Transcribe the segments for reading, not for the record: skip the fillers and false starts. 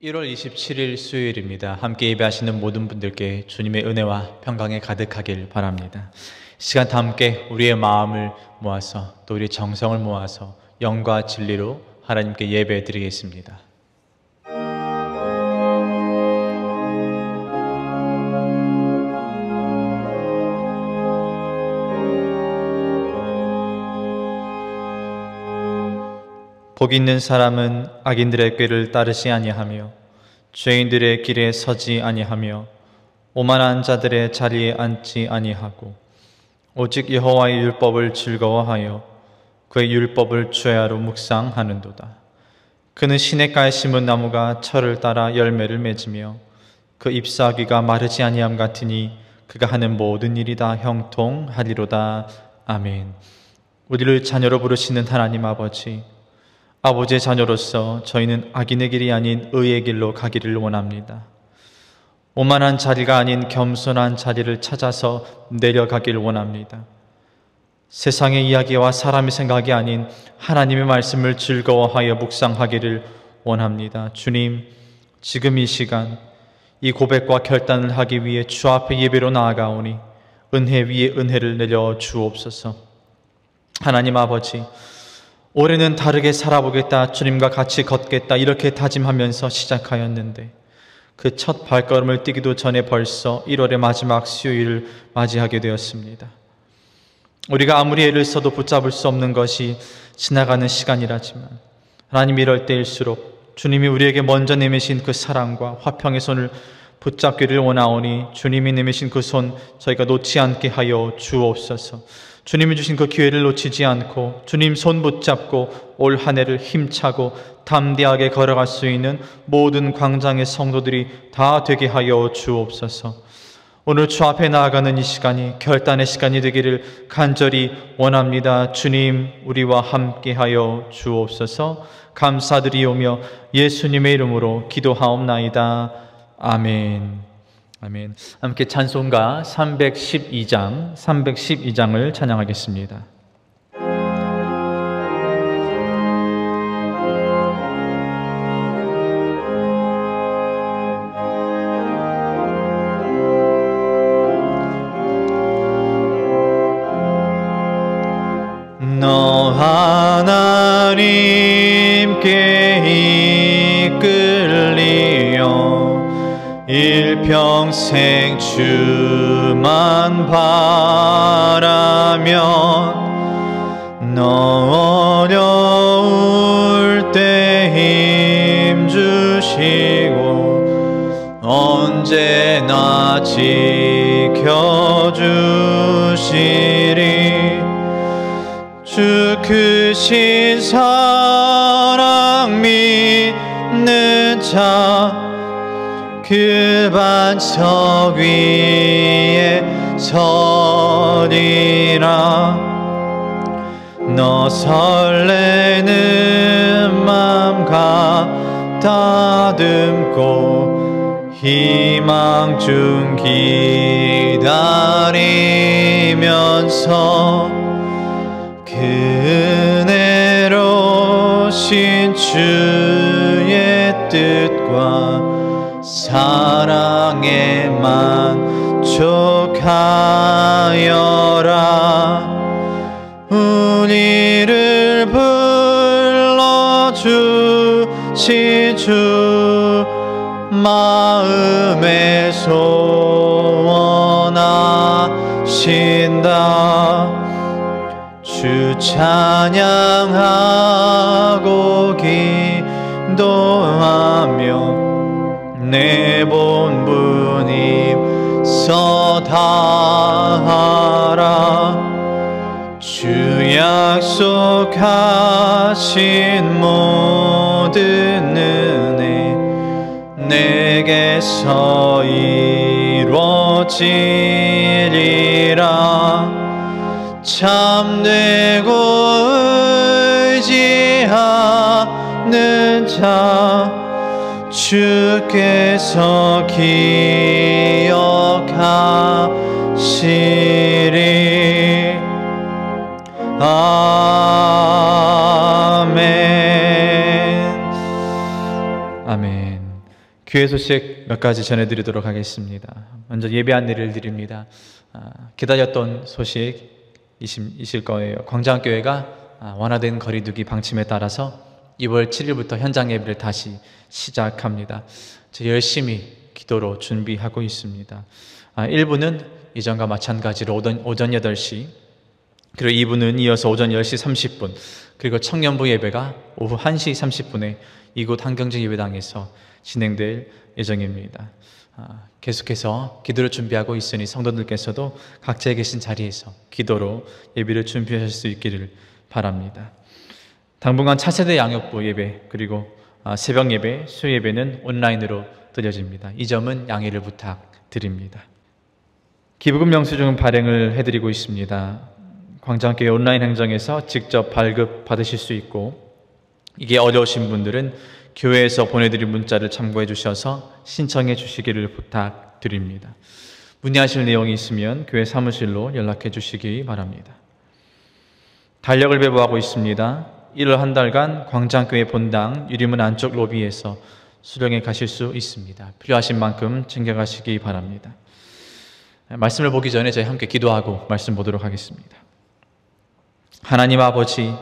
1월 27일 수요일입니다. 함께 예배하시는 모든 분들께 주님의 은혜와 평강이 가득하길 바랍니다. 시간 다 함께 우리의 마음을 모아서 또 우리의 정성을 모아서 영과 진리로 하나님께 예배 드리겠습니다. 복 있는 사람은 악인들의 꾀를 따르지 아니하며 죄인들의 길에 서지 아니하며 오만한 자들의 자리에 앉지 아니하고 오직 여호와의 율법을 즐거워하여 그의 율법을 주야로 묵상하는도다. 그는 시냇가에 심은 나무가 철을 따라 열매를 맺으며 그 잎사귀가 마르지 아니함 같으니 그가 하는 모든 일이 다 형통하리로다. 아멘. 우리를 자녀로 부르시는 하나님 아버지, 아버지의 자녀로서 저희는 악인의 길이 아닌 의의 길로 가기를 원합니다. 오만한 자리가 아닌 겸손한 자리를 찾아서 내려가기를 원합니다. 세상의 이야기와 사람의 생각이 아닌 하나님의 말씀을 즐거워하여 묵상하기를 원합니다. 주님, 지금 이 시간 이 고백과 결단을 하기 위해 주 앞에 예배로 나아가오니 은혜 위에 은혜를 내려 주옵소서. 하나님 아버지, 올해는 다르게 살아보겠다, 주님과 같이 걷겠다 이렇게 다짐하면서 시작하였는데 그 첫 발걸음을 뛰기도 전에 벌써 1월의 마지막 수요일을 맞이하게 되었습니다. 우리가 아무리 애를 써도 붙잡을 수 없는 것이 지나가는 시간이라지만 하나님, 이럴 때일수록 주님이 우리에게 먼저 내미신 그 사랑과 화평의 손을 붙잡기를 원하오니 주님이 내미신 그 손 저희가 놓지 않게 하여 주옵소서. 주님이 주신 그 기회를 놓치지 않고 주님 손 붙잡고 올 한 해를 힘차고 담대하게 걸어갈 수 있는 모든 광장의 성도들이 다 되게 하여 주옵소서. 오늘 주 앞에 나아가는 이 시간이 결단의 시간이 되기를 간절히 원합니다. 주님, 우리와 함께 하여 주옵소서. 감사드리오며 예수님의 이름으로 기도하옵나이다. 아멘. 아멘. 함께 찬송가 312장을 찬양하겠습니다. 너 하나님께 이끌리어 일평생 주만 바라면 너 어려울 때 힘주시고 언제나 지켜주시리. 주 크신 사랑 믿는 자 그 반석 위에 서리라. 너 설레는 맘 가다듬고 희망 중 기다리면서 그 은혜로신 주의 뜻과 사랑에 만족하여라. 우리를 불러주신 주 마음에 소원하신다. 주 찬양하고 기도하며 내 본분임 서다하라. 주 약속하신 모든 은혜 내게서 이루어지리라. 참되고 의지하는 자 주께서 기억하시리. 아멘. 아멘. 교회 소식 몇 가지 전해드리도록 하겠습니다. 먼저 예배 안내를 드립니다. 기다렸던 소식이실 거예요. 광장교회가 완화된 거리두기 방침에 따라서 2월 7일부터 현장 예배를 다시 시작합니다. 열심히 기도로 준비하고 있습니다. 1부는 이전과 마찬가지로 오전 8시, 그리고 2부는 이어서 오전 10시 30분, 그리고 청년부 예배가 오후 1시 30분에 이곳 한경직 예배당에서 진행될 예정입니다. 계속해서 기도를 준비하고 있으니 성도들께서도 각자에 계신 자리에서 기도로 예배를 준비하실 수 있기를 바랍니다. 당분간 차세대 양육부 예배, 그리고 새벽 예배, 수요 예배는 온라인으로 드려집니다. 이 점은 양해를 부탁드립니다. 기부금 영수증 발행을 해드리고 있습니다. 광장교회 온라인 행정에서 직접 발급 받으실 수 있고, 이게 어려우신 분들은 교회에서 보내드린 문자를 참고해 주셔서 신청해 주시기를 부탁드립니다. 문의하실 내용이 있으면 교회 사무실로 연락해 주시기 바랍니다. 달력을 배부하고 있습니다. 1월 한 달간 광장교회 본당 유리문 안쪽 로비에서 수령해 가실 수 있습니다. 필요하신 만큼 챙겨가시기 바랍니다. 말씀을 보기 전에 저희 함께 기도하고 말씀 보도록 하겠습니다. 하나님 아버지,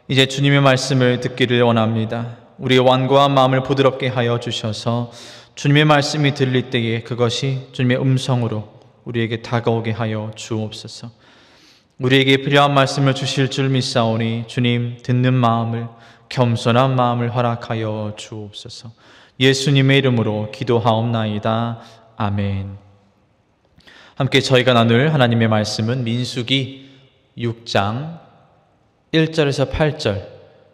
이제 주님의 말씀을 듣기를 원합니다. 우리의 완고한 마음을 부드럽게 하여 주셔서 주님의 말씀이 들릴 때에 그것이 주님의 음성으로 우리에게 다가오게 하여 주옵소서. 우리에게 필요한 말씀을 주실 줄 믿사오니 주님, 듣는 마음을, 겸손한 마음을 허락하여 주옵소서. 예수님의 이름으로 기도하옵나이다. 아멘. 함께 저희가 나눌 하나님의 말씀은 민수기 6장 1절에서 8절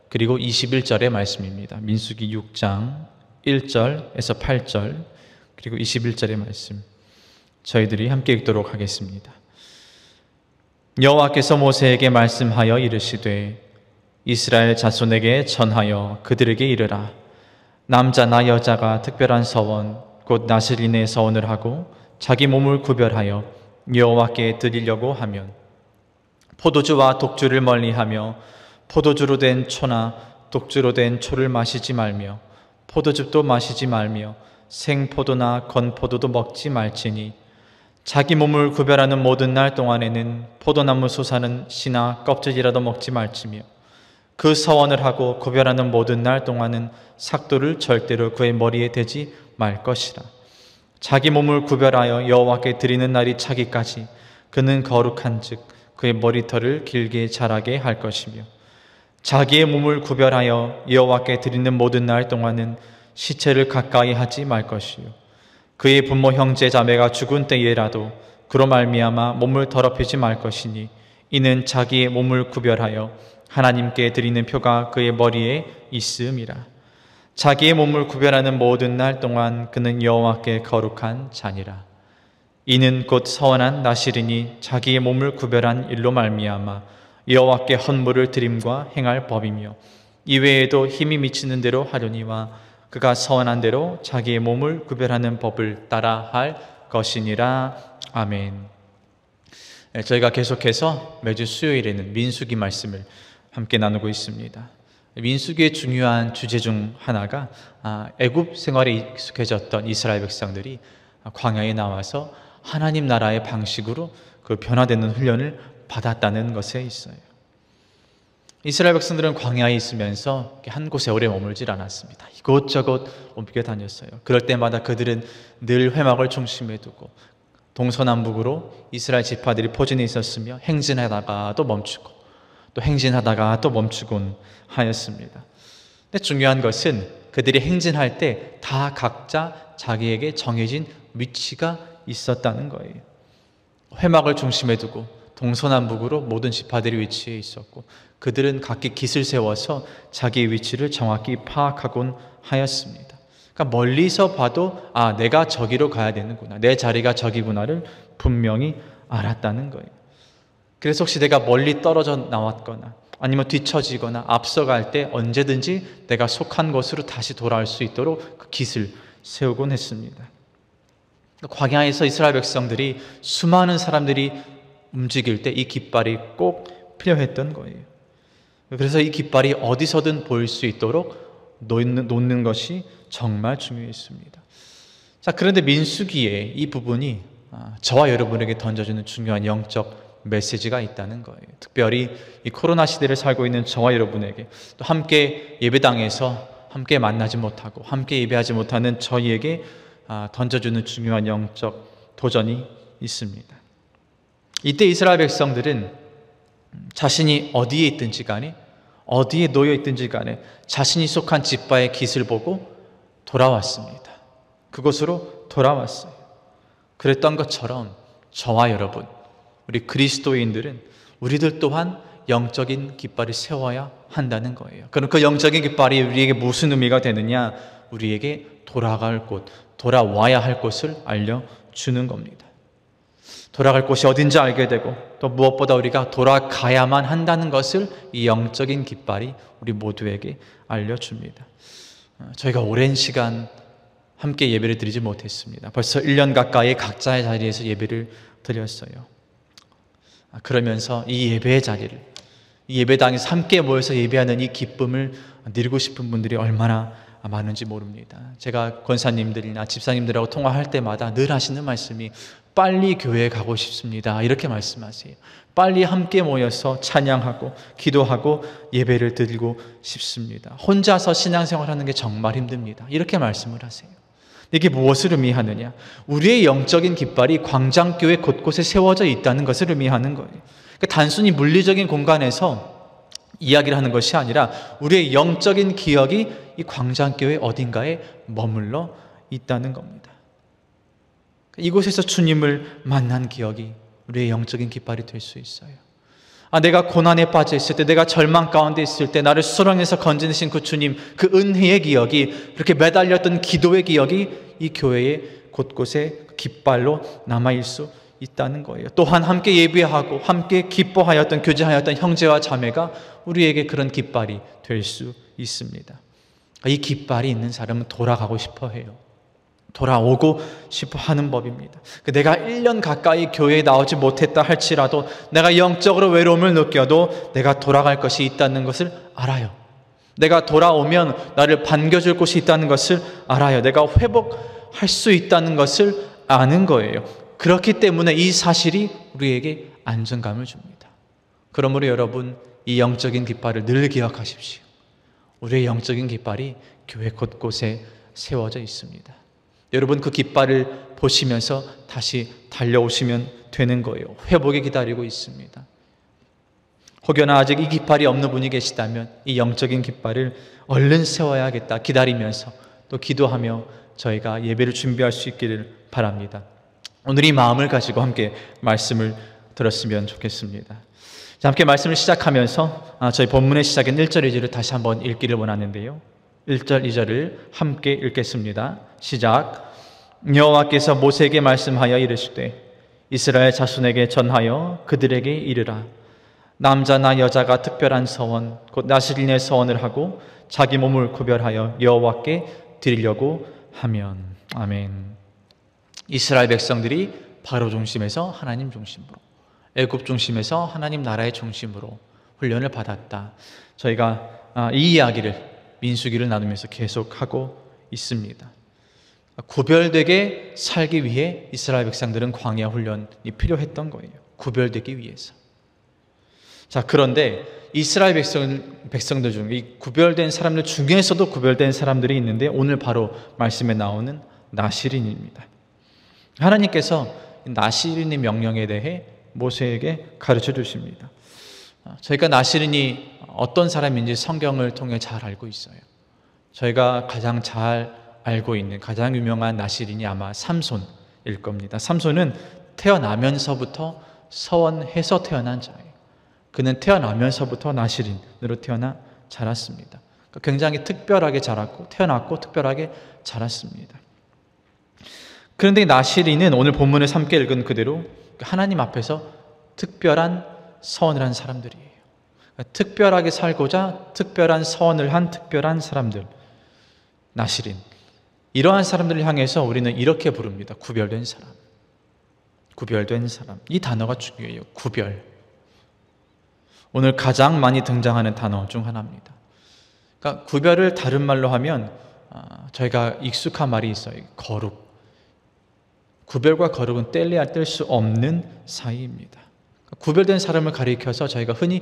그리고 21절의 말씀입니다. 민수기 6장 1절에서 8절 그리고 21절의 말씀, 저희들이 함께 읽도록 하겠습니다. 여호와께서 모세에게 말씀하여 이르시되 이스라엘 자손에게 전하여 그들에게 이르라. 남자나 여자가 특별한 서원 곧 나슬인의 서원을 하고 자기 몸을 구별하여 여호와께 드리려고 하면 포도주와 독주를 멀리하며 포도주로 된 초나 독주로 된 초를 마시지 말며 포도즙도 마시지 말며 생포도나 건포도도 먹지 말지니 자기 몸을 구별하는 모든 날 동안에는 포도나무 솟아는 씨나 껍질이라도 먹지 말지며 그 서원을 하고 구별하는 모든 날 동안은 삭도를 절대로 그의 머리에 대지 말 것이라. 자기 몸을 구별하여 여호와께 드리는 날이 차기까지 그는 거룩한즉 그의 머리털을 길게 자라게 할 것이며 자기의 몸을 구별하여 여호와께 드리는 모든 날 동안은 시체를 가까이 하지 말 것이요 그의 부모 형제 자매가 죽은 때에라도 그로 말미암아 몸을 더럽히지 말 것이니 이는 자기의 몸을 구별하여 하나님께 드리는 표가 그의 머리에 있음이라. 자기의 몸을 구별하는 모든 날 동안 그는 여호와께 거룩한 자니라. 이는 곧 서원한 나실이니 자기의 몸을 구별한 일로 말미암아 여호와께 헌물을 드림과 행할 법이며 이외에도 힘이 미치는 대로 하려니와 그가 서원한 대로 자기의 몸을 구별하는 법을 따라 할 것이니라. 아멘. 저희가 계속해서 매주 수요일에는 민수기 말씀을 함께 나누고 있습니다. 민수기의 중요한 주제 중 하나가 애굽 생활에 익숙해졌던 이스라엘 백성들이 광야에 나와서 하나님 나라의 방식으로 그 변화되는 훈련을 받았다는 것에 있어요. 이스라엘 백성들은 광야에 있으면서 한 곳에 오래 머물질 않았습니다. 이곳저곳 옮겨 다녔어요. 그럴 때마다 그들은 늘 회막을 중심에 두고 동서남북으로 이스라엘 지파들이 포진해 있었으며 행진하다가 또 멈추고 또 행진하다가 또 멈추곤 하였습니다. 근데 중요한 것은 그들이 행진할 때 다 각자 자기에게 정해진 위치가 있었다는 거예요. 회막을 중심에 두고 동서남북으로 모든 지파들이 위치해 있었고 그들은 각기 깃을 세워서 자기의 위치를 정확히 파악하곤 하였습니다. 그러니까 멀리서 봐도 내가 저기로 가야 되는구나, 내 자리가 저기구나를 분명히 알았다는 거예요. 그래서 혹시 내가 멀리 떨어져 나왔거나 아니면 뒤처지거나 앞서갈 때 언제든지 내가 속한 곳으로 다시 돌아올 수 있도록 그 깃을 세우곤 했습니다. 광야에서 이스라엘 백성들이 수많은 사람들이 움직일 때 이 깃발이 꼭 필요했던 거예요. 그래서 이 깃발이 어디서든 보일 수 있도록 놓는 것이 정말 중요했습니다. 자, 그런데 민수기의 이 부분이 저와 여러분에게 던져주는 중요한 영적 메시지가 있다는 거예요. 특별히 이 코로나 시대를 살고 있는 저와 여러분에게, 또 함께 예배당에서 함께 만나지 못하고 함께 예배하지 못하는 저희에게 던져주는 중요한 영적 도전이 있습니다. 이때 이스라엘 백성들은 자신이 어디에 있든지 간에, 어디에 놓여 있든지 간에 자신이 속한 집바의 깃을 보고 돌아왔습니다. 그곳으로 돌아왔어요. 그랬던 것처럼 저와 여러분, 우리 그리스도인들은 우리들 또한 영적인 깃발을 세워야 한다는 거예요. 그럼 그 영적인 깃발이 우리에게 무슨 의미가 되느냐? 우리에게 돌아갈 곳, 돌아와야 할 곳을 알려주는 겁니다. 돌아갈 곳이 어딘지 알게 되고, 또 무엇보다 우리가 돌아가야만 한다는 것을 이 영적인 깃발이 우리 모두에게 알려줍니다. 저희가 오랜 시간 함께 예배를 드리지 못했습니다. 벌써 1년 가까이 각자의 자리에서 예배를 드렸어요. 그러면서 이 예배의 자리를, 이 예배당에서 함께 모여서 예배하는 이 기쁨을 누리고 싶은 분들이 얼마나 많은지 모릅니다. 제가 권사님들이나 집사님들하고 통화할 때마다 늘 하시는 말씀이 빨리 교회에 가고 싶습니다. 이렇게 말씀하세요. 빨리 함께 모여서 찬양하고 기도하고 예배를 드리고 싶습니다. 혼자서 신앙생활하는 게 정말 힘듭니다. 이렇게 말씀을 하세요. 이게 무엇을 의미하느냐? 우리의 영적인 깃발이 광장교회 곳곳에 세워져 있다는 것을 의미하는 거예요. 그러니까 단순히 물리적인 공간에서 이야기를 하는 것이 아니라 우리의 영적인 기억이 이 광장교회 어딘가에 머물러 있다는 겁니다. 이곳에서 주님을 만난 기억이 우리의 영적인 깃발이 될 수 있어요. 내가 고난에 빠져 있을 때, 내가 절망 가운데 있을 때 나를 수렁에서 건지신 그 주님, 그 은혜의 기억이, 그렇게 매달렸던 기도의 기억이 이 교회의 곳곳에 깃발로 남아있을 수 있다는 거예요. 또한 함께 예배하고 함께 기뻐하였던, 교제하였던 형제와 자매가 우리에게 그런 깃발이 될 수 있습니다. 이 깃발이 있는 사람은 돌아가고 싶어 해요. 돌아오고 싶어 하는 법입니다. 내가 1년 가까이 교회에 나오지 못했다 할지라도, 내가 영적으로 외로움을 느껴도 내가 돌아갈 것이 있다는 것을 알아요. 내가 돌아오면 나를 반겨줄 곳이 있다는 것을 알아요. 내가 회복할 수 있다는 것을 아는 거예요. 그렇기 때문에 이 사실이 우리에게 안정감을 줍니다. 그러므로 여러분, 이 영적인 깃발을 늘 기억하십시오. 우리의 영적인 깃발이 교회 곳곳에 세워져 있습니다. 여러분, 그 깃발을 보시면서 다시 달려오시면 되는 거예요. 회복이 기다리고 있습니다. 혹여나 아직 이 깃발이 없는 분이 계시다면 이 영적인 깃발을 얼른 세워야겠다 기다리면서 또 기도하며 저희가 예배를 준비할 수 있기를 바랍니다. 오늘 이 마음을 가지고 함께 말씀을 들었으면 좋겠습니다. 자, 함께 말씀을 시작하면서 저희 본문의 시작인 1절 2절을 다시 한번 읽기를 원하는데요. 1절 2절을 함께 읽겠습니다. 시작. 여호와께서 모세에게 말씀하여 이르시되 이스라엘 자손에게 전하여 그들에게 이르라. 남자나 여자가 특별한 서원 곧 나실인의 서원을 하고 자기 몸을 구별하여 여호와께 드리려고 하면. 아멘. 이스라엘 백성들이 바로 중심에서 하나님 중심으로, 애굽 중심에서 하나님 나라의 중심으로 훈련을 받았다. 저희가 이 이야기를 민수기를 나누면서 계속하고 있습니다. 구별되게 살기 위해 이스라엘 백성들은 광야 훈련이 필요했던 거예요. 구별되기 위해서. 자, 그런데 이스라엘 백성들 중에 이 구별된 사람들 중에서도 구별된 사람들이 있는데 오늘 바로 말씀에 나오는 나실인입니다. 하나님께서 나실인의 명령에 대해 모세에게 가르쳐 주십니다. 저희가 나실인이 어떤 사람인지 성경을 통해 잘 알고 있어요. 저희가 가장 잘 알고 있는 가장 유명한 나실인이 아마 삼손일 겁니다. 삼손은 태어나면서부터 서원해서 태어난 자예요. 그는 태어나면서부터 나실인으로 태어나 자랐습니다. 굉장히 특별하게 자랐고 태어났고 특별하게 자랐습니다. 그런데 나실인은 오늘 본문을 함께 읽은 그대로 하나님 앞에서 특별한 서원을 한 사람들이에요. 특별하게 살고자 특별한 서원을 한 특별한 사람들, 나실인. 이러한 사람들을 향해서 우리는 이렇게 부릅니다. 구별된 사람. 구별된 사람. 이 단어가 중요해요. 구별. 오늘 가장 많이 등장하는 단어 중 하나입니다. 그러니까 구별을 다른 말로 하면 저희가 익숙한 말이 있어요. 거룩. 구별과 거룩은 뗄래야 뗄 수 없는 사이입니다. 구별된 사람을 가리켜서 저희가 흔히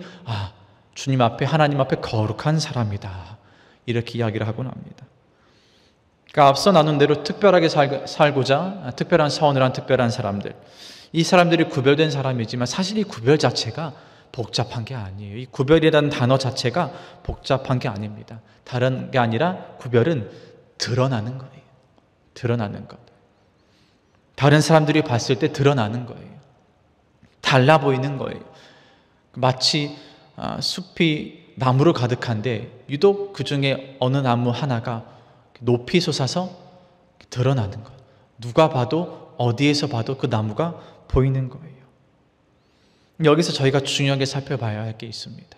주님 앞에, 하나님 앞에 거룩한 사람이다, 이렇게 이야기를 하곤 합니다. 그러니까 앞서 나눈 대로 특별하게 살고자 특별한 서원을 한 특별한 사람들, 이 사람들이 구별된 사람이지만 사실 이 구별 자체가 복잡한 게 아니에요. 이 구별이라는 단어 자체가 복잡한 게 아닙니다. 다른 게 아니라 구별은 드러나는 거예요. 드러나는 것. 다른 사람들이 봤을 때 드러나는 거예요. 달라 보이는 거예요. 마치 숲이 나무로 가득한데 유독 그 중에 어느 나무 하나가 높이 솟아서 드러나는 것. 누가 봐도, 어디에서 봐도 그 나무가 보이는 거예요. 여기서 저희가 중요하게 살펴봐야 할 게 있습니다.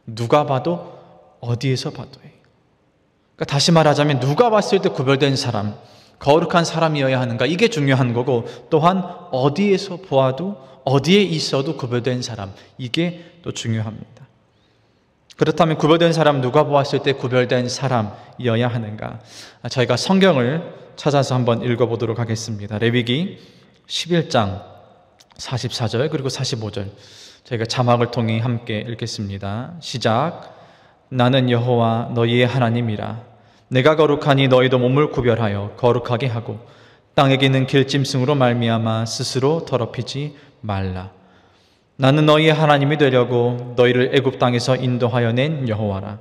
누가 봐도, 어디에서 봐도예요. 그러니까 다시 말하자면 누가 봤을 때 구별된 사람, 거룩한 사람이어야 하는가, 이게 중요한 거고, 또한 어디에서 보아도, 어디에 있어도 구별된 사람, 이게 또 중요합니다. 그렇다면 구별된 사람, 누가 보았을 때 구별된 사람이어야 하는가? 저희가 성경을 찾아서 한번 읽어보도록 하겠습니다. 레위기 11장 44절 그리고 45절 저희가 자막을 통해 함께 읽겠습니다. 시작. 나는 여호와 너희의 하나님이라. 내가 거룩하니 너희도 몸을 구별하여 거룩하게 하고 땅에 기는 길짐승으로 말미암아 스스로 더럽히지 말라. 나는 너희의 하나님이 되려고 너희를 애굽 땅에서 인도하여 낸 여호와라.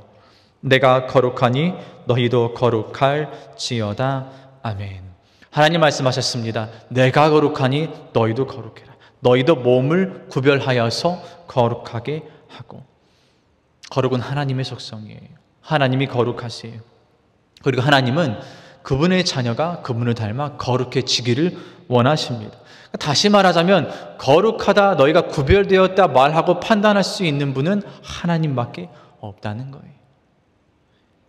내가 거룩하니 너희도 거룩할지어다. 아멘. 하나님 말씀하셨습니다. 내가 거룩하니 너희도 거룩해라. 너희도 몸을 구별하여서 거룩하게 하고. 거룩은 하나님의 속성이에요. 하나님이 거룩하세요. 그리고 하나님은 그분의 자녀가 그분을 닮아 거룩해지기를 원하십니다. 다시 말하자면 거룩하다, 너희가 구별되었다 말하고 판단할 수 있는 분은 하나님밖에 없다는 거예요.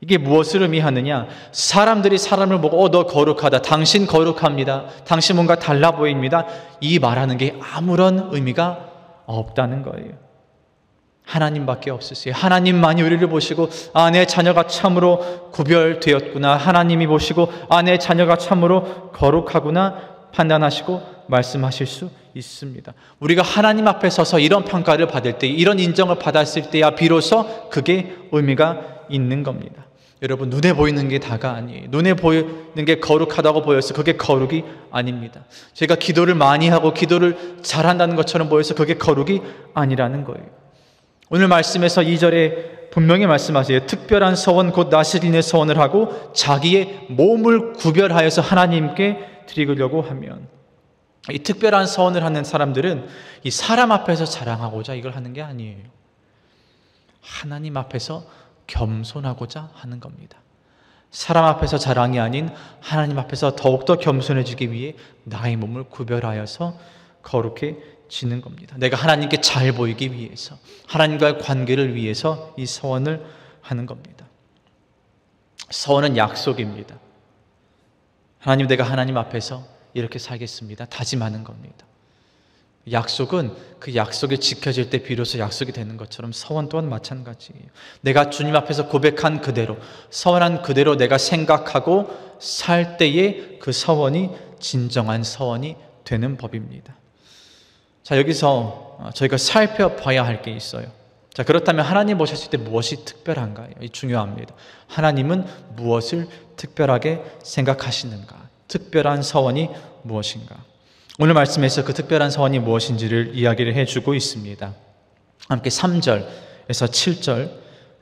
이게 무엇을 의미하느냐? 사람들이 사람을 보고 너 거룩하다, 당신 거룩합니다, 당신 뭔가 달라 보입니다, 이 말하는 게 아무런 의미가 없다는 거예요. 하나님밖에 없으세요. 하나님만이 우리를 보시고 내 자녀가 참으로 구별되었구나, 하나님이 보시고 내 자녀가 참으로 거룩하구나 판단하시고 말씀하실 수 있습니다. 우리가 하나님 앞에 서서 이런 평가를 받을 때, 이런 인정을 받았을 때야 비로소 그게 의미가 있는 겁니다. 여러분, 눈에 보이는 게 다가 아니에요. 눈에 보이는 게 거룩하다고 보여서 그게 거룩이 아닙니다. 제가 기도를 많이 하고 기도를 잘한다는 것처럼 보여서 그게 거룩이 아니라는 거예요. 오늘 말씀에서 2절에 분명히 말씀하세요. 특별한 서원 곧 나시린의 서원을 하고 자기의 몸을 구별하여서 하나님께 드리려고 하면, 이 특별한 서원을 하는 사람들은 이 사람 앞에서 자랑하고자 이걸 하는 게 아니에요. 하나님 앞에서 겸손하고자 하는 겁니다. 사람 앞에서 자랑이 아닌 하나님 앞에서 더욱더 겸손해지기 위해 나의 몸을 구별하여서 거룩해지는 겁니다. 내가 하나님께 잘 보이기 위해서, 하나님과의 관계를 위해서 이 서원을 하는 겁니다. 서원은 약속입니다. 하나님, 내가 하나님 앞에서 이렇게 살겠습니다, 다짐하는 겁니다. 약속은 그 약속이 지켜질 때 비로소 약속이 되는 것처럼 서원 또한 마찬가지예요. 내가 주님 앞에서 고백한 그대로, 서원한 그대로 내가 생각하고 살 때에 그 서원이 진정한 서원이 되는 법입니다. 자, 여기서 저희가 살펴봐야 할 게 있어요. 자, 그렇다면 하나님 보셨을 때 무엇이 특별한가요? 이 중요합니다. 하나님은 무엇을 특별하게 생각하시는가? 특별한 서원이 무엇인가? 오늘 말씀에서 그 특별한 서원이 무엇인지를 이야기를 해주고 있습니다. 함께 3절에서 7절,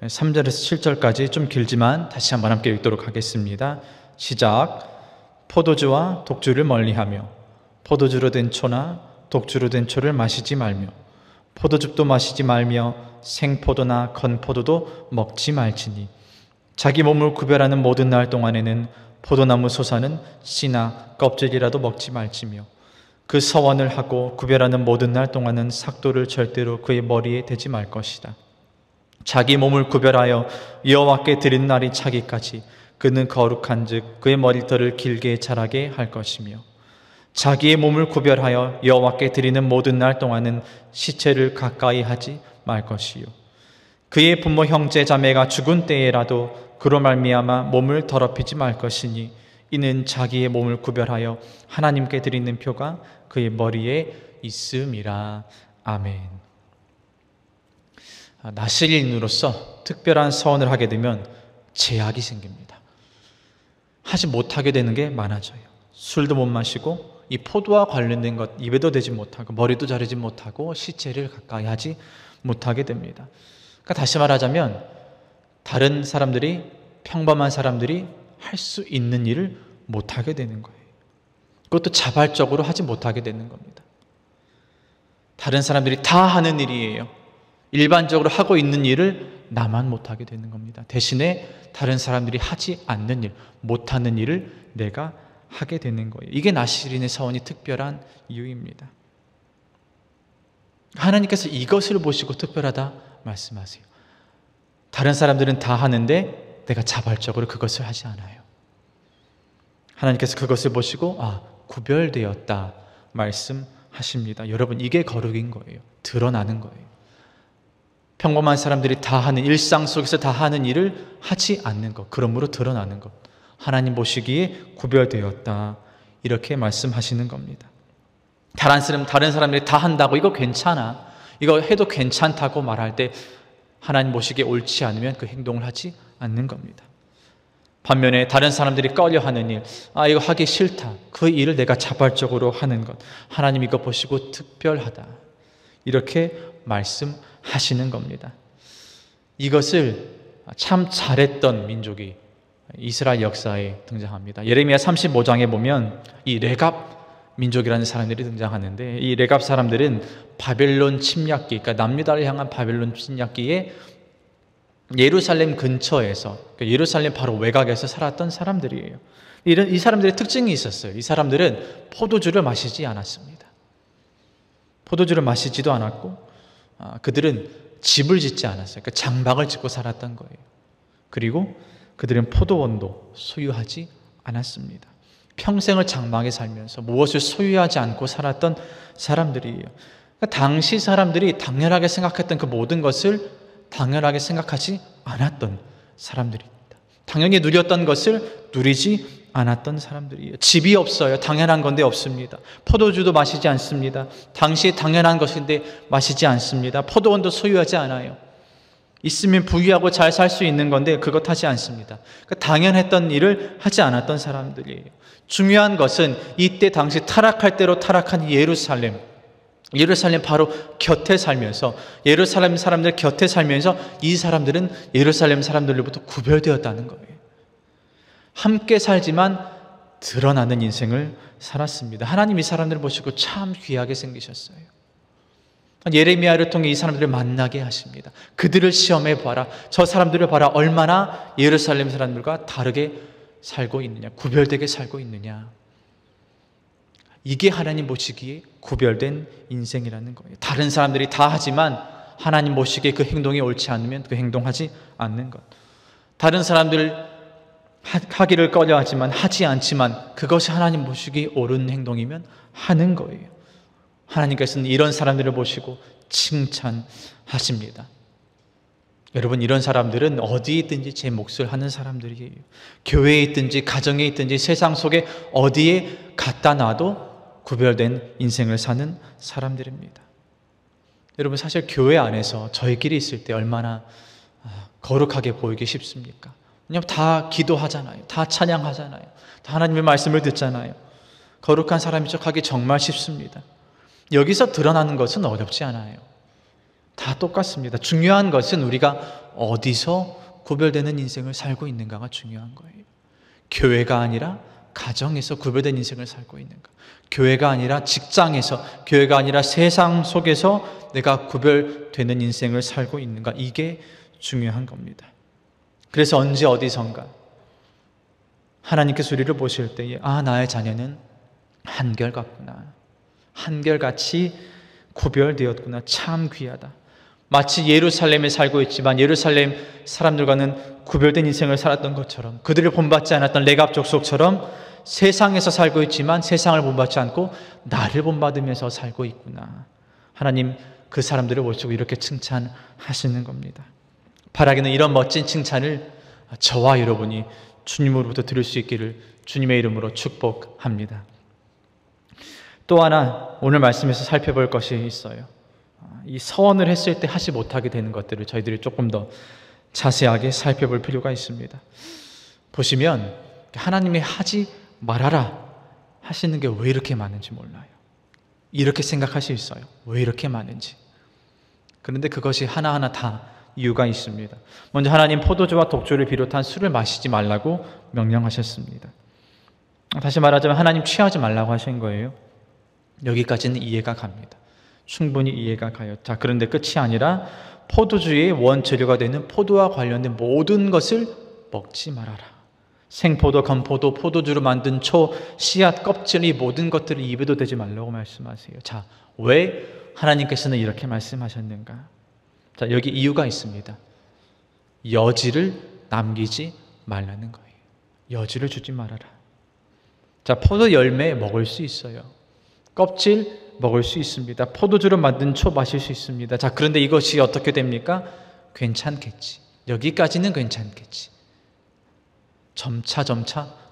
3절에서 7절까지 좀 길지만 다시 한번 함께 읽도록 하겠습니다. 시작. 포도주와 독주를 멀리하며 포도주로 된 초나 독주로 된 초를 마시지 말며 포도즙도 마시지 말며 생포도나 건포도도 먹지 말지니 자기 몸을 구별하는 모든 날 동안에는 포도나무 솟아는 씨나 껍질이라도 먹지 말지며 그 서원을 하고 구별하는 모든 날 동안은 삭도를 절대로 그의 머리에 대지 말 것이다. 자기 몸을 구별하여 여호와께 드린 날이 차기까지 그는 거룩한즉 그의 머리털을 길게 자라게 할 것이며 자기의 몸을 구별하여 여호와께 드리는 모든 날 동안은 시체를 가까이 하지 말 것이요 그의 부모 형제 자매가 죽은 때에라도 그로 말미암아 몸을 더럽히지 말 것이니 이는 자기의 몸을 구별하여 하나님께 드리는 표가 그의 머리에 있음이라. 아멘. 나실인으로서 특별한 서원을 하게 되면 제약이 생깁니다. 하지 못하게 되는 게 많아져요. 술도 못 마시고 이 포도와 관련된 것 입에도 대지 못하고 머리도 자르지 못하고 시체를 가까이 하지 못하게 됩니다. 그러니까 다시 말하자면 다른 사람들이, 평범한 사람들이 할 수 있는 일을 못하게 되는 거예요. 그것도 자발적으로 하지 못하게 되는 겁니다. 다른 사람들이 다 하는 일이에요. 일반적으로 하고 있는 일을 나만 못하게 되는 겁니다. 대신에 다른 사람들이 하지 않는 일, 못하는 일을 내가 하게 되는 거예요. 이게 나실인의 서원이 특별한 이유입니다. 하나님께서 이것을 보시고 특별하다 말씀하세요. 다른 사람들은 다 하는데 내가 자발적으로 그것을 하지 않아요. 하나님께서 그것을 보시고 구별되었다 말씀하십니다. 여러분, 이게 거룩인 거예요. 드러나는 거예요. 평범한 사람들이 다 하는, 일상 속에서 다 하는 일을 하지 않는 것, 그러므로 드러나는 것, 하나님 보시기에 구별되었다 이렇게 말씀하시는 겁니다. 다른 사람들이 다 한다고 이거 괜찮아, 이거 해도 괜찮다고 말할 때 하나님 보시기에 옳지 않으면 그 행동을 하지 않는 겁니다. 반면에 다른 사람들이 꺼려하는 일, 이거 하기 싫다, 그 일을 내가 자발적으로 하는 것, 하나님 이거 보시고 특별하다 이렇게 말씀하시는 겁니다. 이것을 참 잘했던 민족이 이스라엘 역사에 등장합니다. 예레미야 35장에 보면 이 레갑 민족이라는 사람들이 등장하는데, 이 레갑 사람들은 바벨론 침략기, 그러니까 남유다를 향한 바벨론 침략기에 예루살렘 근처에서, 그러니까 예루살렘 바로 외곽에서 살았던 사람들이에요. 이 사람들의 특징이 있었어요. 이 사람들은 포도주를 마시지 않았습니다. 포도주를 마시지도 않았고, 그들은 집을 짓지 않았어요. 그러니까 장막을 짓고 살았던 거예요. 그리고 그들은 포도원도 소유하지 않았습니다. 평생을 장막에 살면서 무엇을 소유하지 않고 살았던 사람들이에요. 그러니까 당시 사람들이 당연하게 생각했던 그 모든 것을 당연하게 생각하지 않았던 사람들입니다. 당연히 누렸던 것을 누리지 않았던 사람들이에요. 집이 없어요. 당연한 건데 없습니다. 포도주도 마시지 않습니다. 당시에 당연한 것인데 마시지 않습니다. 포도원도 소유하지 않아요. 있으면 부유하고 잘 살 수 있는 건데 그것 하지 않습니다. 그러니까 당연했던 일을 하지 않았던 사람들이에요. 중요한 것은 이때 당시 타락할 대로 타락한 예루살렘 바로 곁에 살면서, 예루살렘 사람들 곁에 살면서 이 사람들은 예루살렘 사람들로부터 구별되었다는 거예요. 함께 살지만 드러나는 인생을 살았습니다. 하나님 이 사람들을 보시고 참 귀하게 생기셨어요. 예레미야를 통해 이 사람들을 만나게 하십니다. 그들을 시험해 봐라. 저 사람들을 봐라. 얼마나 예루살렘 사람들과 다르게 살고 있느냐, 구별되게 살고 있느냐. 이게 하나님 보시기에 구별된 인생이라는 거예요. 다른 사람들이 다 하지만 하나님 보시기에 그 행동이 옳지 않으면 그 행동하지 않는 것. 다른 사람들 하기를 꺼려하지만 하지 않지만 그것이 하나님 보시기에 옳은 행동이면 하는 거예요. 하나님께서는 이런 사람들을 보시고 칭찬하십니다. 여러분, 이런 사람들은 어디에 있든지 제 몫을 하는 사람들이에요. 교회에 있든지 가정에 있든지 세상 속에 어디에 갖다 놔도 구별된 인생을 사는 사람들입니다. 여러분, 사실 교회 안에서 저희끼리 있을 때 얼마나 거룩하게 보이기 쉽습니까? 왜냐하면 다 기도하잖아요. 다 찬양하잖아요. 다 하나님의 말씀을 듣잖아요. 거룩한 사람인 척하기 정말 쉽습니다. 여기서 드러나는 것은 어렵지 않아요. 다 똑같습니다. 중요한 것은 우리가 어디서 구별되는 인생을 살고 있는가가 중요한 거예요. 교회가 아니라 가정에서 구별된 인생을 살고 있는가, 교회가 아니라 직장에서, 교회가 아니라 세상 속에서 내가 구별되는 인생을 살고 있는가, 이게 중요한 겁니다. 그래서 언제 어디선가 하나님께서 우리를 보실 때에 나의 자녀는 한결같구나, 한결같이 구별되었구나, 참 귀하다. 마치 예루살렘에 살고 있지만 예루살렘 사람들과는 구별된 인생을 살았던 것처럼, 그들을 본받지 않았던 레갑 족속처럼 세상에서 살고 있지만 세상을 본받지 않고 나를 본받으면서 살고 있구나. 하나님 그 사람들을 보시고 이렇게 칭찬하시는 겁니다. 바라기는 이런 멋진 칭찬을 저와 여러분이 주님으로부터 들을 수 있기를 주님의 이름으로 축복합니다. 또 하나 오늘 말씀에서 살펴볼 것이 있어요. 이 서원을 했을 때 하지 못하게 되는 것들을 저희들이 조금 더 자세하게 살펴볼 필요가 있습니다. 보시면 하나님이 하지 말아라 하시는 게 왜 이렇게 많은지 몰라요. 이렇게 생각하실 수 있어요. 왜 이렇게 많은지. 그런데 그것이 하나하나 다 이유가 있습니다. 먼저 하나님 포도주와 독주를 비롯한 술을 마시지 말라고 명령하셨습니다. 다시 말하자면 하나님 취하지 말라고 하신 거예요. 여기까지는 이해가 갑니다. 충분히 이해가 가요. 자, 그런데 끝이 아니라 포도주의 원재료가 되는 포도와 관련된 모든 것을 먹지 말아라. 생포도, 건포도, 포도주로 만든 초, 씨앗, 껍질, 이 모든 것들을 입에도 대지 말라고 말씀하세요. 자, 왜 하나님께서는 이렇게 말씀하셨는가? 자, 여기 이유가 있습니다. 여지를 남기지 말라는 거예요. 여지를 주지 말아라. 자, 포도 열매 먹을 수 있어요. 껍질 먹을 수 있습니다. 포도주로 만든 초 마실 수 있습니다. 자, 그런데 이것이 어떻게 됩니까? 괜찮겠지. 여기까지는 괜찮겠지. 점차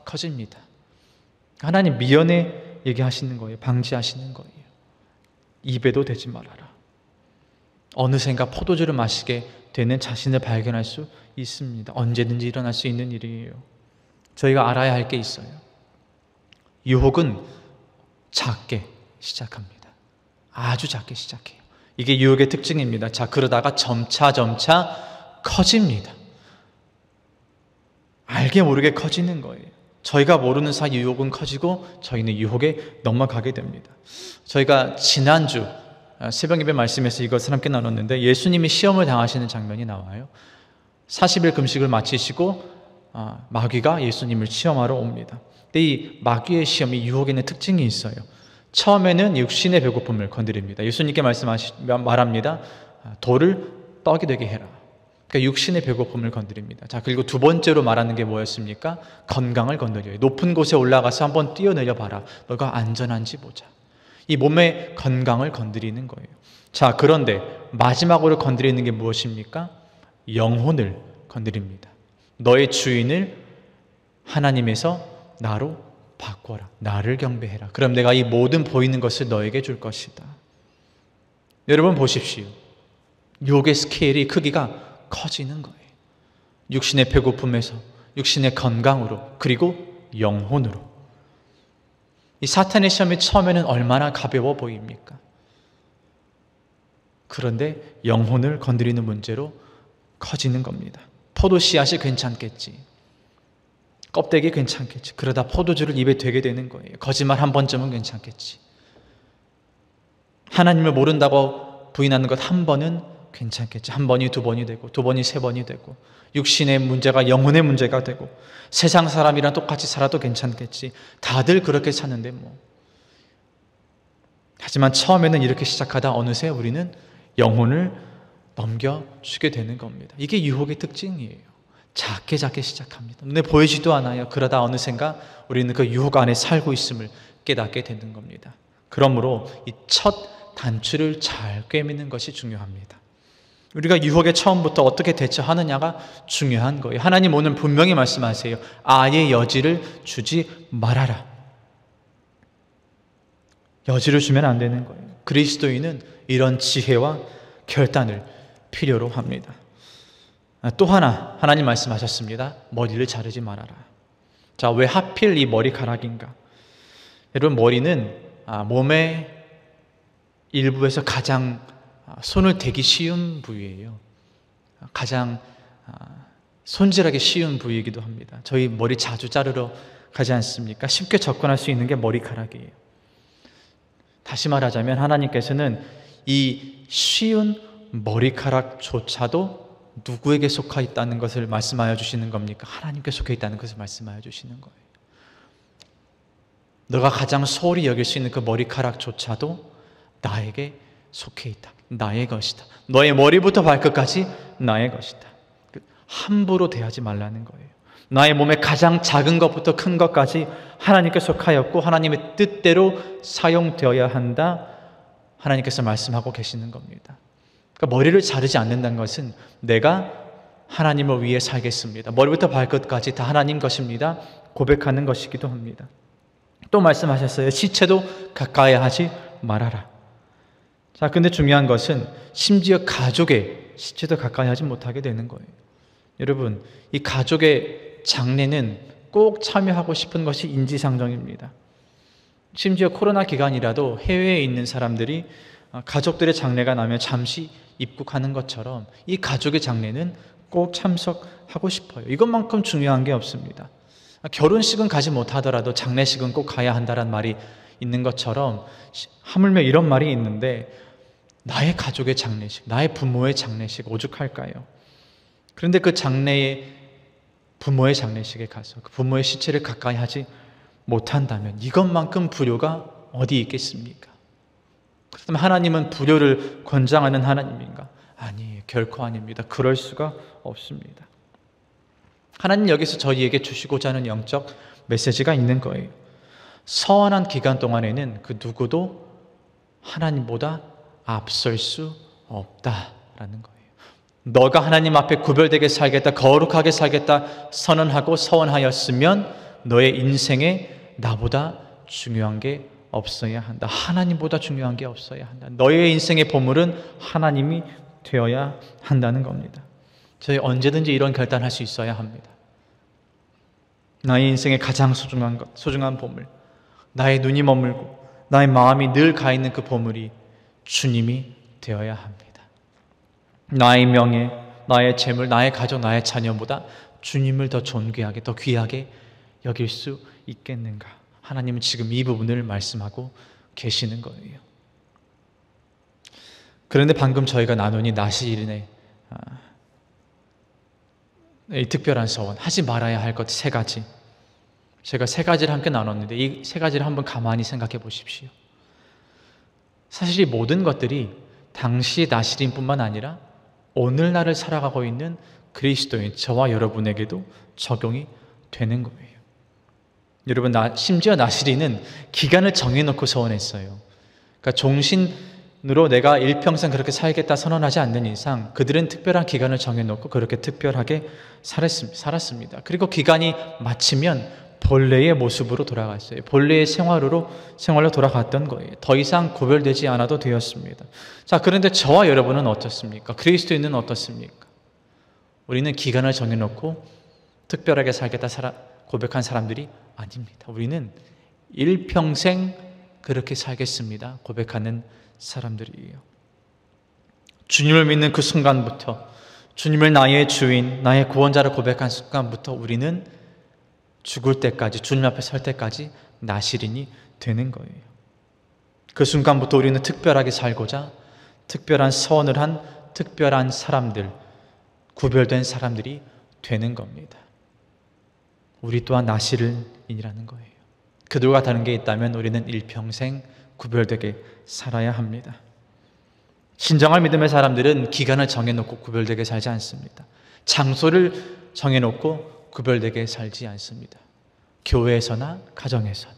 커집니다. 하나님 미연에 얘기하시는 거예요. 방지하시는 거예요. 입에도 대지 말아라. 어느샌가 포도주를 마시게 되는 자신을 발견할 수 있습니다. 언제든지 일어날 수 있는 일이에요. 저희가 알아야 할 게 있어요. 유혹은 작게 시작합니다. 아주 작게 시작해요. 이게 유혹의 특징입니다. 자, 그러다가 점차 커집니다. 알게 모르게 커지는 거예요. 저희가 모르는 사이 유혹은 커지고 저희는 유혹에 넘어가게 됩니다. 저희가 지난주 새벽 예배 말씀에서 이것을 함께 나눴는데 예수님이 시험을 당하시는 장면이 나와요. 40일 금식을 마치시고 마귀가 예수님을 시험하러 옵니다. 근데 이 마귀의 시험이 유혹에는 특징이 있어요. 처음에는 육신의 배고픔을 건드립니다. 예수님께 말합니다. 돌을 떡이 되게 해라. 그러니까 육신의 배고픔을 건드립니다. 자, 그리고 두 번째로 말하는 게 뭐였습니까? 건강을 건드려요. 높은 곳에 올라가서 한번 뛰어내려 봐라. 너가 안전한지 보자. 이 몸의 건강을 건드리는 거예요. 자, 그런데 마지막으로 건드리는 게 무엇입니까? 영혼을 건드립니다. 너의 주인을 하나님에서 나로 바꿔라. 나를 경배해라. 그럼 내가 이 모든 보이는 것을 너에게 줄 것이다. 여러분 보십시오. 유혹의 스케일이 크기가 커지는 거예요. 육신의 배고픔에서 육신의 건강으로 그리고 영혼으로. 이 사탄의 시험이 처음에는 얼마나 가벼워 보입니까? 그런데 영혼을 건드리는 문제로 커지는 겁니다. 포도 씨앗이 괜찮겠지. 껍데기 괜찮겠지. 그러다 포도주를 입에 대게 되는 거예요. 거짓말 한 번쯤은 괜찮겠지. 하나님을 모른다고 부인하는 것 한 번은 괜찮겠지. 한 번이 두 번이 되고 두 번이 세 번이 되고 육신의 문제가 영혼의 문제가 되고 세상 사람이랑 똑같이 살아도 괜찮겠지. 다들 그렇게 사는데 뭐. 하지만 처음에는 이렇게 시작하다 어느새 우리는 영혼을 넘겨주게 되는 겁니다. 이게 유혹의 특징이에요. 작게 시작합니다. 눈에 보이지도 않아요. 그러다 어느샌가 우리는 그 유혹 안에 살고 있음을 깨닫게 되는 겁니다. 그러므로 이 첫 단추를 잘 꿰매는 것이 중요합니다. 우리가 유혹에 처음부터 어떻게 대처하느냐가 중요한 거예요. 하나님 오늘 분명히 말씀하세요. 아예 여지를 주지 말아라. 여지를 주면 안 되는 거예요. 그리스도인은 이런 지혜와 결단을 필요로 합니다. 또 하나 하나님 말씀하셨습니다. 머리를 자르지 말아라. 자, 왜 하필 이 머리카락인가? 여러분 머리는 몸의 일부에서 가장 손을 대기 쉬운 부위예요. 가장 손질하기 쉬운 부위이기도 합니다. 저희 머리 자주 자르러 가지 않습니까? 쉽게 접근할 수 있는 게 머리카락이에요. 다시 말하자면 하나님께서는 이 쉬운 머리카락조차도 누구에게 속해 있다는 것을 말씀하여 주시는 겁니까? 하나님께 속해 있다는 것을 말씀하여 주시는 거예요. 너가 가장 소홀히 여길 수 있는 그 머리카락조차도 나에게 속해 있다. 나의 것이다. 너의 머리부터 발끝까지 나의 것이다. 함부로 대하지 말라는 거예요. 나의 몸의 가장 작은 것부터 큰 것까지 하나님께 속하였고 하나님의 뜻대로 사용되어야 한다. 하나님께서 말씀하고 계시는 겁니다. 그러니까 머리를 자르지 않는다는 것은 내가 하나님을 위해 살겠습니다. 머리부터 발끝까지 다 하나님 것입니다. 고백하는 것이기도 합니다. 또 말씀하셨어요. 시체도 가까이 하지 말아라. 자, 근데 중요한 것은 심지어 가족의 시체도 가까이 하지 못하게 되는 거예요. 여러분, 이 가족의 장례는 꼭 참여하고 싶은 것이 인지상정입니다. 심지어 코로나 기간이라도 해외에 있는 사람들이 가족들의 장례가 나면 잠시 입국하는 것처럼 이 가족의 장례는 꼭 참석하고 싶어요. 이것만큼 중요한 게 없습니다. 결혼식은 가지 못하더라도 장례식은 꼭 가야 한다는 말이 있는 것처럼 하물며 이런 말이 있는데 나의 가족의 장례식, 나의 부모의 장례식 오죽할까요? 그런데 그 장례의 부모의 장례식에 가서 그 부모의 시체를 가까이 하지 못한다면 이것만큼 불효가 어디 있겠습니까? 그렇다면 하나님은 불효를 권장하는 하나님인가? 아니에요. 결코 아닙니다. 그럴 수가 없습니다. 하나님 여기서 저희에게 주시고자 하는 영적 메시지가 있는 거예요. 서원한 기간 동안에는 그 누구도 하나님보다 앞설 수 없다라는 거예요. 너가 하나님 앞에 구별되게 살겠다, 거룩하게 살겠다 선언하고 서원하였으면 너의 인생에 나보다 중요한 게 없어야 한다. 하나님보다 중요한 게 없어야 한다. 너의 인생의 보물은 하나님이 되어야 한다는 겁니다. 저희 언제든지 이런 결단할 수 있어야 합니다. 나의 인생의 가장 소중한 보물, 나의 눈이 머물고 나의 마음이 늘 가 있는 그 보물이 주님이 되어야 합니다. 나의 명예, 나의 재물, 나의 가족, 나의 자녀보다 주님을 더 존귀하게, 더 귀하게 여길 수 있겠는가? 하나님은 지금 이 부분을 말씀하고 계시는 거예요. 그런데 방금 저희가 나눈 이 나시린의 이 특별한 서원, 하지 말아야 할 것 세 가지, 제가 세 가지를 함께 나눴는데 이 세 가지를 한번 가만히 생각해 보십시오. 사실 이 모든 것들이 당시 나시린뿐만 아니라 오늘날을 살아가고 있는 그리스도인 저와 여러분에게도 적용이 되는 거예요. 여러분, 심지어 나시린은 기간을 정해놓고 서원했어요. 그러니까 종신으로 내가 일평생 그렇게 살겠다 선언하지 않는 이상 그들은 특별한 기간을 정해놓고 그렇게 특별하게 살았습니다. 그리고 기간이 마치면 본래의 모습으로 돌아갔어요. 본래의 생활로 돌아갔던 거예요. 더 이상 구별되지 않아도 되었습니다. 자, 그런데 저와 여러분은 어떻습니까? 그리스도인은 어떻습니까? 우리는 기간을 정해놓고 특별하게 살겠다 고백한 사람들이 아닙니다. 우리는 일평생 그렇게 살겠습니다 고백하는 사람들이에요. 주님을 믿는 그 순간부터, 주님을 나의 주인, 나의 구원자를 고백한 순간부터 우리는 죽을 때까지, 주님 앞에 설 때까지 나시린이 되는 거예요. 그 순간부터 우리는 특별하게 살고자 특별한 서원을 한 특별한 사람들, 구별된 사람들이 되는 겁니다. 우리 또한 나시린이라는 거예요. 그들과 다른 게 있다면 우리는 일평생 구별되게 살아야 합니다. 신정할 믿음의 사람들은 기간을 정해놓고 구별되게 살지 않습니다. 장소를 정해놓고 구별되게 살지 않습니다. 교회에서나 가정에서나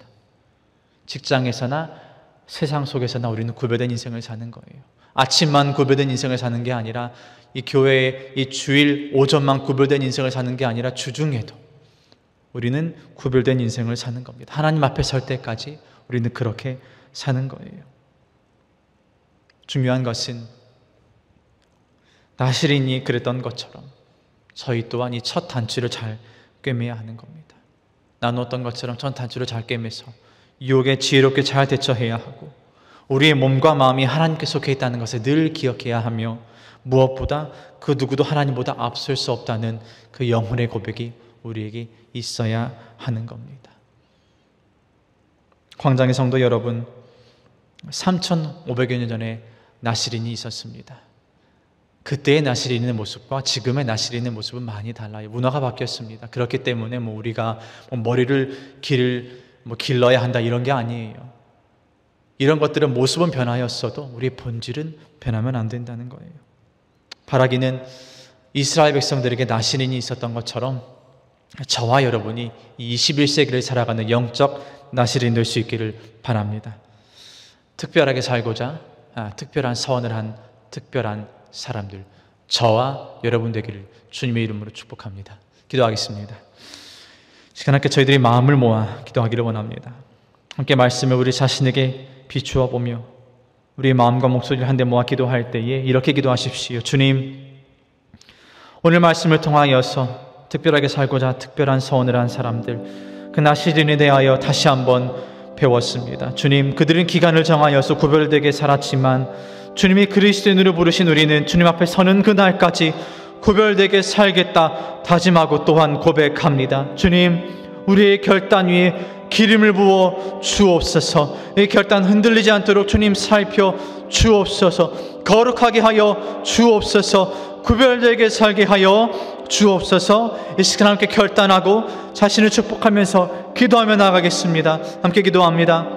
직장에서나 세상 속에서나 우리는 구별된 인생을 사는 거예요. 아침만 구별된 인생을 사는 게 아니라 이 교회의 이 주일 오전만 구별된 인생을 사는 게 아니라 주중에도 우리는 구별된 인생을 사는 겁니다. 하나님 앞에 설 때까지 우리는 그렇게 사는 거예요. 중요한 것은 나시린이 그랬던 것처럼 저희 또한 이 첫 단추를 잘 꿰매야 하는 겁니다. 나누었던 것처럼 첫 단추를 잘 꿰매서 유혹에 지혜롭게 잘 대처해야 하고 우리의 몸과 마음이 하나님께 속해 있다는 것을 늘 기억해야 하며 무엇보다 그 누구도 하나님보다 앞설 수 없다는 그 영혼의 고백이 우리에게 있어야 하는 겁니다. 광장의 성도 여러분, 3,500여 년 전에 나시린이 있었습니다. 그때의 나시린의 모습과 지금의 나시린의 모습은 많이 달라요. 문화가 바뀌었습니다. 그렇기 때문에 우리가 머리를 길러야 한다 이런 게 아니에요. 이런 것들은 모습은 변하였어도 우리의 본질은 변하면 안 된다는 거예요. 바라기는 이스라엘 백성들에게 나시린이 있었던 것처럼 저와 여러분이 이 21세기를 살아가는 영적 나시린 될 수 있기를 바랍니다. 특별하게 살고자 특별한 서원을 한 특별한 사람들 저와 여러분 되기를 주님의 이름으로 축복합니다. 기도하겠습니다. 시간 함께 저희들이 마음을 모아 기도하기를 원합니다. 함께 말씀을 우리 자신에게 비추어 보며 우리의 마음과 목소리를 한데 모아 기도할 때에 이렇게 기도하십시오. 주님, 오늘 말씀을 통하여서 특별하게 살고자 특별한 서원을 한 사람들, 그 나시린에 대하여 다시 한번 배웠습니다. 주님, 그들은 기간을 정하여서 구별되게 살았지만 주님이 그리스도인으로 부르신 우리는 주님 앞에 서는 그날까지 구별되게 살겠다 다짐하고 또한 고백합니다. 주님, 우리의 결단 위에 기름을 부어 주옵소서. 이 결단 흔들리지 않도록 주님 살펴 주옵소서. 거룩하게 하여 주옵소서. 구별되게 살게 하여 주옵소서. 이 시간 함께 결단하고 자신을 축복하면서 기도하며 나아가겠습니다. 함께 기도합니다.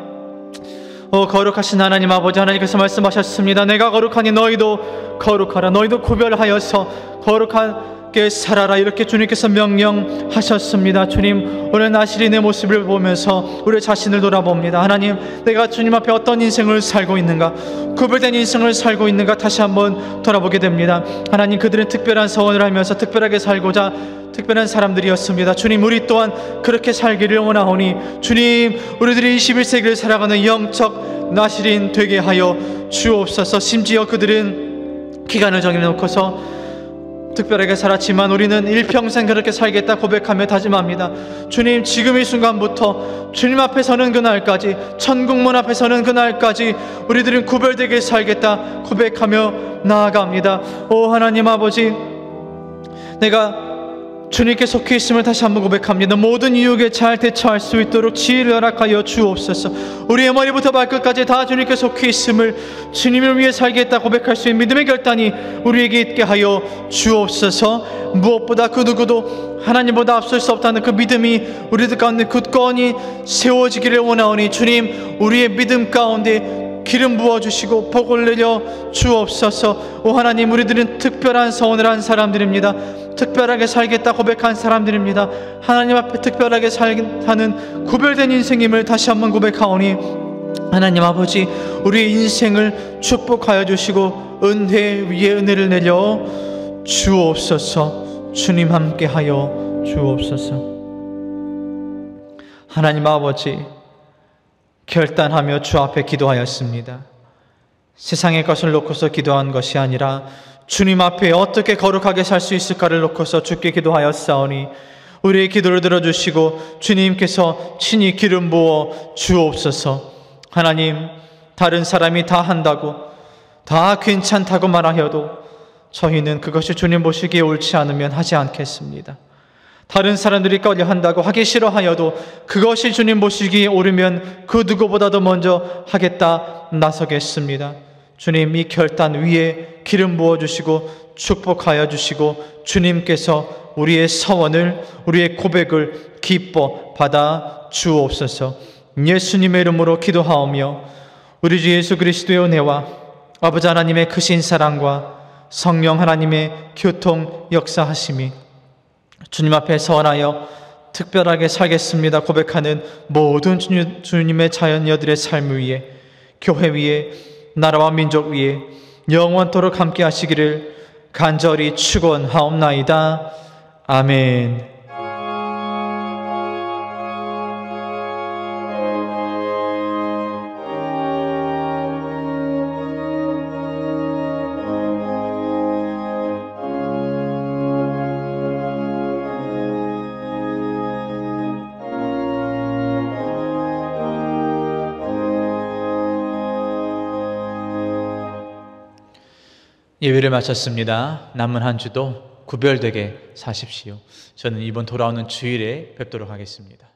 거룩하신 하나님 아버지, 하나님께서 말씀하셨습니다. 내가 거룩하니 너희도 거룩하라. 너희도 구별하여서 거룩하게 살아라. 이렇게 주님께서 명령하셨습니다. 주님, 오늘 나시린의 모습을 보면서 우리 자신을 돌아봅니다. 하나님, 내가 주님 앞에 어떤 인생을 살고 있는가, 구별된 인생을 살고 있는가 다시 한번 돌아보게 됩니다. 하나님, 그들은 특별한 서원을 하면서 특별하게 살고자 특별한 사람들이었습니다. 주님, 우리 또한 그렇게 살기를 원하오니 주님, 우리들이 21세기를 살아가는 영적 나시린 되게 하여 주옵소서. 심지어 그들은 기간을 정해놓고서 특별하게 살았지만 우리는 일평생 그렇게 살겠다 고백하며 다짐합니다. 주님, 지금 이 순간부터 주님 앞에 서는 그날까지, 천국문 앞에 서는 그날까지 우리들은 구별되게 살겠다 고백하며 나아갑니다. 오 하나님 아버지, 내가 주님께 속해 있음을 다시 한번 고백합니다. 모든 유혹에 잘 대처할 수 있도록 지혜를 허락하여 주옵소서. 우리의 머리부터 발끝까지 다 주님께 속해 있음을, 주님을 위해 살겠다 고백할 수 있는 믿음의 결단이 우리에게 있게 하여 주옵소서. 무엇보다 그 누구도 하나님보다 앞설 수 없다는 그 믿음이 우리들 가운데 굳건히 세워지기를 원하오니 주님, 우리의 믿음 가운데 기름 부어주시고 복을 내려 주옵소서. 오 하나님, 우리들은 특별한 서원을 한 사람들입니다. 특별하게 살겠다 고백한 사람들입니다. 하나님 앞에 특별하게 사는 구별된 인생임을 다시 한번 고백하오니 하나님 아버지, 우리의 인생을 축복하여 주시고 은혜 위에 은혜를 내려 주옵소서. 주님 함께하여 주옵소서. 하나님 아버지, 결단하며 주 앞에 기도하였습니다. 세상의 것을 놓고서 기도한 것이 아니라 주님 앞에 어떻게 거룩하게 살 수 있을까를 놓고서 주께 기도하였사오니 우리의 기도를 들어주시고 주님께서 친히 기름 부어 주옵소서. 하나님, 다른 사람이 다 한다고, 다 괜찮다고 말하여도 저희는 그것이 주님 보시기에 옳지 않으면 하지 않겠습니다. 다른 사람들이 꺼려 한다고, 하기 싫어하여도 그것이 주님 보시기에 옳으면 그 누구보다도 먼저 하겠다 나서겠습니다. 주님, 이 결단 위에 기름 부어주시고 축복하여 주시고 주님께서 우리의 서원을, 우리의 고백을 기뻐 받아 주옵소서. 예수님의 이름으로 기도하오며 우리 주 예수 그리스도의 은혜와 아버지 하나님의 크신 사랑과 성령 하나님의 교통 역사하심이 주님 앞에 서원하여 특별하게 살겠습니다 고백하는 모든 주님의 자녀들의 삶 위에, 교회 위에, 나라와 민족 위에 영원토록 함께 하시기를 간절히 축원하옵나이다. 아멘. 예배를 마쳤습니다. 남은 한 주도 구별되게 사십시오. 저는 이번 돌아오는 주일에 뵙도록 하겠습니다.